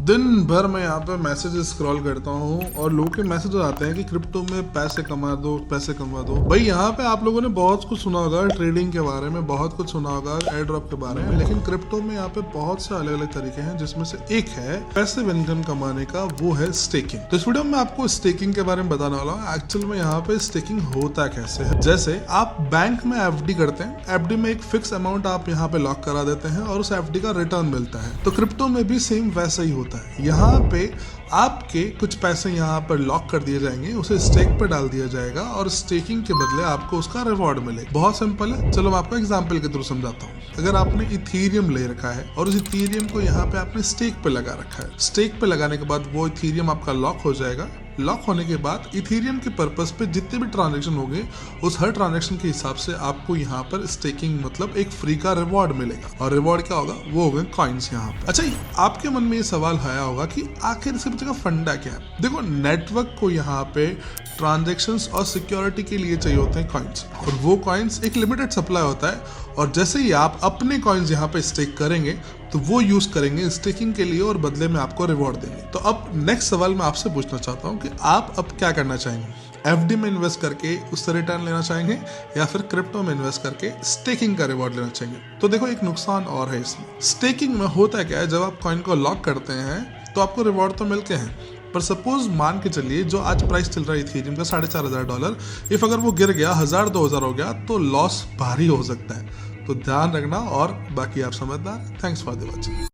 दिन भर मैं यहाँ पे मैसेज स्क्रॉल करता हूँ और लोगों के मैसेज आते हैं कि क्रिप्टो में पैसे कमा दो, पैसे कमा दो। भाई यहाँ पे आप लोगों ने बहुत कुछ सुना होगा ट्रेडिंग के बारे में, बहुत कुछ सुना होगा एयर ड्रॉप के बारे में, लेकिन क्रिप्टो में यहाँ पे बहुत से अलग अलग तरीके हैं, जिसमें से एक है पैसिव इनकम कमाने का, वो है स्टेकिंग। तो इस वीडियो में आपको स्टेकिंग के बारे में बताने वाला हूँ। एक्चुअल में यहाँ पे स्टेकिंग होता कैसे है। जैसे आप बैंक में एफडी करते हैं, एफडी में एक फिक्स अमाउंट आप यहाँ पे लॉक करा देते हैं और उस एफडी का रिटर्न मिलता है। तो क्रिप्टो में भी सेम वैसा ही होता है। यहाँ पे आपके कुछ पैसे यहाँ पर लॉक कर दिए जाएंगे, उसे स्टेक पे डाल दिया जाएगा और स्टेकिंग के बदले आपको उसका रिवॉर्ड मिले। बहुत सिंपल है, चलो मैं आपको एग्जांपल के थ्रू समझाता हूँ। अगर आपने इथेरियम ले रखा है और उस इथेरियम को यहाँ पे आपने स्टेक पे लगा रखा है, स्टेक पे लगाने के बाद वो इथेरियम आपका लॉक हो जाएगा। लॉक होने के बाद इथेरियम के पर्पस पे जितने भी ट्रांजैक्शन होंगे, उस हर ट्रांजैक्शन के हिसाब से आपको यहाँ पर स्टेकिंग मतलब एक फ्री का रिवॉर्ड मिलेगा। और रिवॉर्ड क्या होगा, वो होगा कॉइन्स यहाँ पे। अच्छा, आपके मन में ये सवाल आया होगा कि आखिर इसके पीछे का फंडा क्या है। देखो, नेटवर्क को यहाँ पे ट्रांजैक्शंस और सिक्योरिटी के लिए चाहिए होते हैं कॉइन्स, और वो कॉइन्स एक लिमिटेड सप्लाई होता है। और जैसे ही आप अपने कॉइन्स यहाँ पे स्टेक करेंगे तो वो यूज करेंगे स्टेकिंग के लिए और बदले में आपको रिवॉर्ड देंगे। तो अब नेक्स्ट सवाल मैं आपसे पूछना चाहता हूँ कि आप अब क्या करना चाहेंगे। एफडी में इन्वेस्ट करके उससे रिटर्न लेना चाहेंगे या फिर क्रिप्टो में इन्वेस्ट करके स्टेकिंग का रिवॉर्ड लेना चाहेंगे। तो देखो, एक नुकसान और है इसमें। स्टेकिंग में होता क्या है, जब आप कॉइन को लॉक करते हैं तो आपको रिवॉर्ड तो मिलते हैं, पर सपोज मान के चलिए जो आज प्राइस चल रहा है इथेरियम का $4,500, इफ अगर वो गिर गया 1000-2000 हो गया तो लॉस भारी हो सकता है। तो ध्यान रखना, और बाकी आप समझदार। Thanks for the watching.